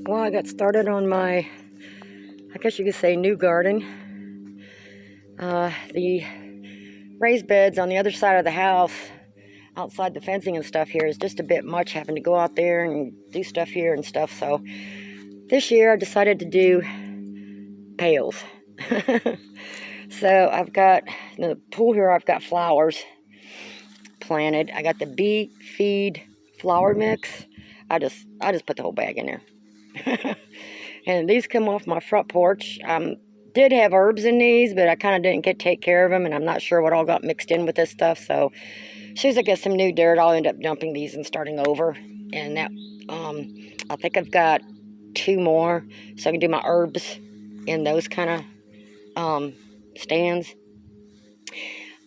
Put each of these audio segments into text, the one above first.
Well, I got started on my, I guess you could say, new garden. The raised beds on the other side of the house, outside the fencing and stuff here, is just a bit much having to go out there and do stuff here and stuff. So this year I decided to do pails. So I've got in the pool here, I've got flowers planted. I got the bee feed flower mix. I just put the whole bag in there. And these come off my front porch. Did have herbs in these, but I kind of didn't take care of them, and I'm not sure what all got mixed in with this stuff. So as soon as I get some new dirt, I'll end up dumping these and starting over. And that, I think I've got 2 more, so I can do my herbs in those kind of stands.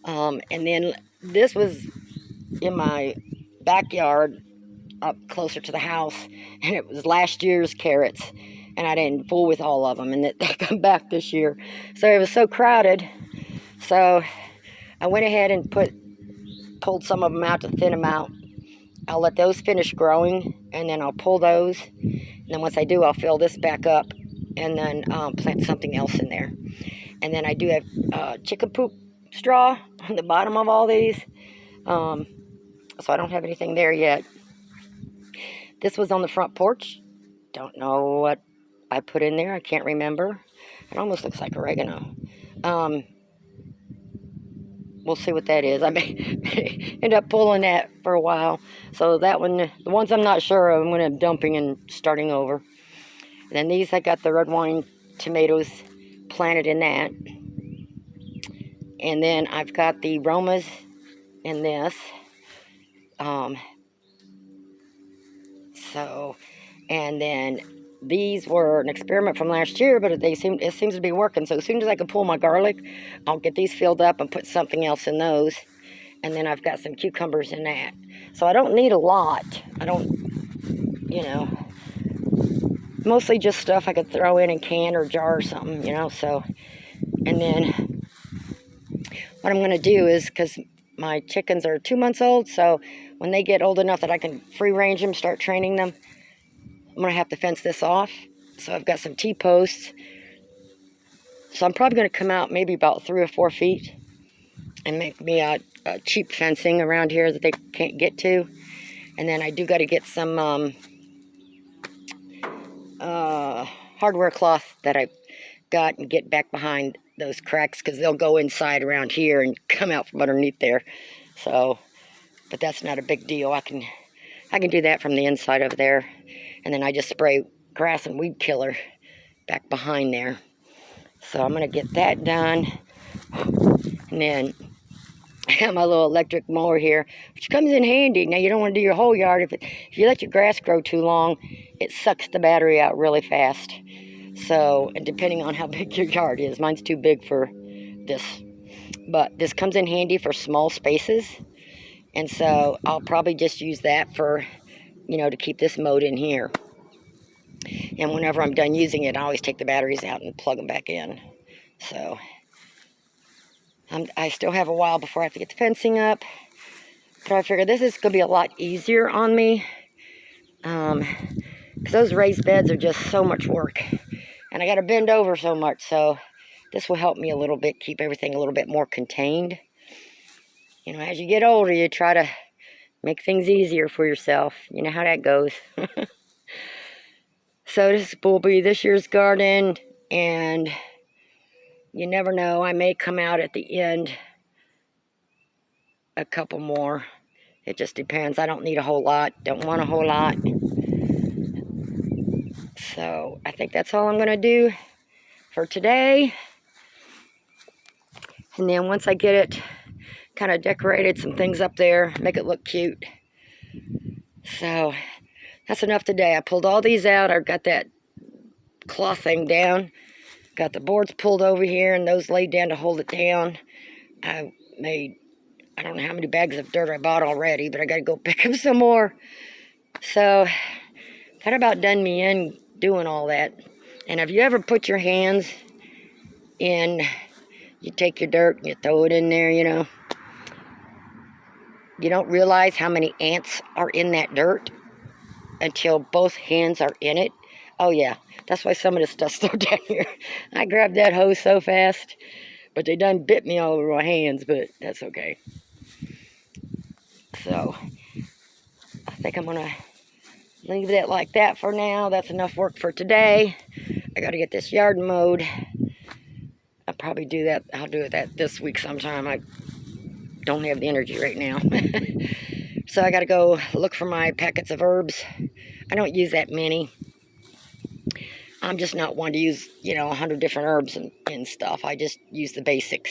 And then this was in my backyard up closer to the house, and it was last year's carrots, and I didn't fool with all of them, and they come back this year. So it was so crowded, so I went ahead and pulled some of them out to thin them out. I'll let those finish growing, and then I'll pull those, and then once I do, I'll fill this back up, and then plant something else in there. And then I do have chicken poop straw on the bottom of all these, so I don't have anything there yet. This was on the front porch. Don't know what I put in there. I can't remember. It almost looks like oregano. We'll see what that is. I may end up pulling that for a while. So that one, the ones I'm not sure of, I'm going to end up dumping and starting over. And then these, I got the red wine tomatoes planted in that. And then I've got the Romas in this. And then these were an experiment from last year, but it seems to be working. So as soon as I can pull my garlic, I'll get these filled up and put something else in those. And then I've got some cucumbers in that. So I don't need a lot. I don't, mostly just stuff I could throw in a can or jar or something, so. And then what I'm going to do is, because my chickens are 2 months old, so when they get old enough that I can free range them, start training them, I'm going to have to fence this off. So I've got some T-posts. So I'm probably going to come out maybe about 3 or 4 feet and make me a cheap fencing around here that they can't get to. And then I do got to get some hardware cloth that I got and get back behind those cracks, because they'll go inside around here and come out from underneath there. So, but that's not a big deal. I can do that from the inside over there. And then I just spray grass and weed killer back behind there. So I'm going to get that done. And then I have my little electric mower here, which comes in handy. Now, you don't want to do your whole yard. If you let your grass grow too long, it sucks the battery out really fast. So, and depending on how big your yard is, mine's too big for this. But this comes in handy for small spaces. And so I'll probably just use that for, to keep this mowed in here. And whenever I'm done using it, I always take the batteries out and plug them back in. So I still have a while before I have to get the fencing up. But I figure this is going to be a lot easier on me. Because those raised beds are just so much work. And I got to bend over so much. So this will help me a little bit, keep everything a little bit more contained. As you get older, you try to make things easier for yourself. You know how that goes. So this will be this year's garden, and you never know, I may come out at the end a couple more. It just depends. I don't need a whole lot. Don't want a whole lot. So I think that's all I'm going to do for today. And then once I get it kind of decorated, some things up there, make it look cute. So that's enough today. I pulled all these out. I've got that cloth thing down. Got the boards pulled over here and those laid down to hold it down. I don't know how many bags of dirt I bought already, but I got to go pick up some more. So that about done me in doing all that. And have you ever put your hands in, you take your dirt and you throw it in there, you don't realize how many ants are in that dirt until both hands are in it. Oh yeah, that's why some of this stuff's still down here. I grabbed that hose so fast, but they done bit me all over my hands, but that's okay. So, I think I'm gonna leave it like that for now. That's enough work for today. I gotta get this yard mowed. I'll probably do that. I'll do that this week sometime. I don't have the energy right now. So I gotta go look for my packets of herbs. I don't use that many. I'm just not one to use, 100 different herbs and stuff. I just use the basics.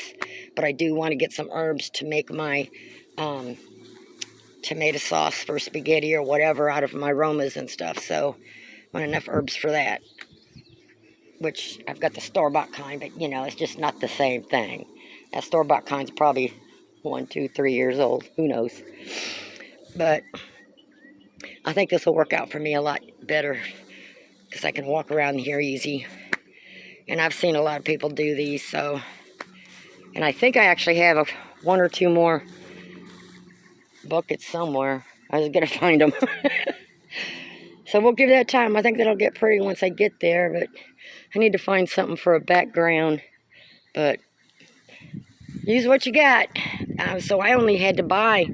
But I do want to get some herbs to make my tomato sauce for spaghetti or whatever out of my aromas and stuff. So I want enough herbs for that. Which I've got the store-bought kind, but it's just not the same thing. That store-bought kind's probably 1, 2, 3 years old. Who knows? But I think this will work out for me a lot better because I can walk around here easy. And I've seen a lot of people do these, so. And I think I actually have 1 or 2 more buckets somewhere. I was going to find them. So we'll give that time. I think that'll get pretty once I get there, but I need to find something for a background. But use what you got. So I only had to buy,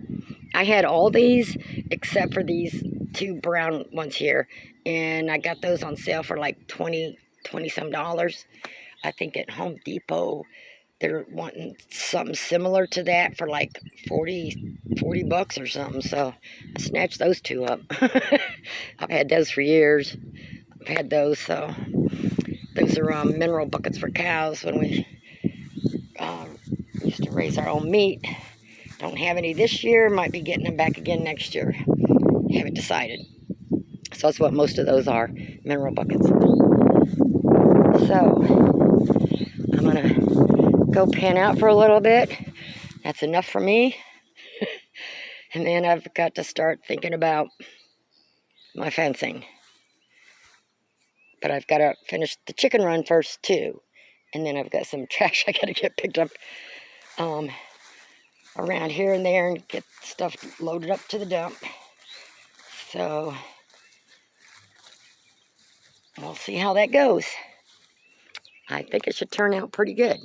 I had all these except for these 2 brown ones here. And I got those on sale for like 20 some dollars. I think at Home Depot, they're wanting something similar to that for like 40 bucks or something. So I snatched those 2 up. I've had those for years. I've had those, so those are mineral buckets for cows when we used to raise our own meat. Don't have any this year. Might be getting them back again next year. Haven't decided. So that's what most of those are, mineral buckets. So I'm gonna go pan out for a little bit. That's enough for me. And then I've got to start thinking about my fencing. But I've got to finish the chicken run first too. And then I've got some trash I got to get picked up around here and there and get stuff loaded up to the dump. So we'll see how that goes. I think it should turn out pretty good.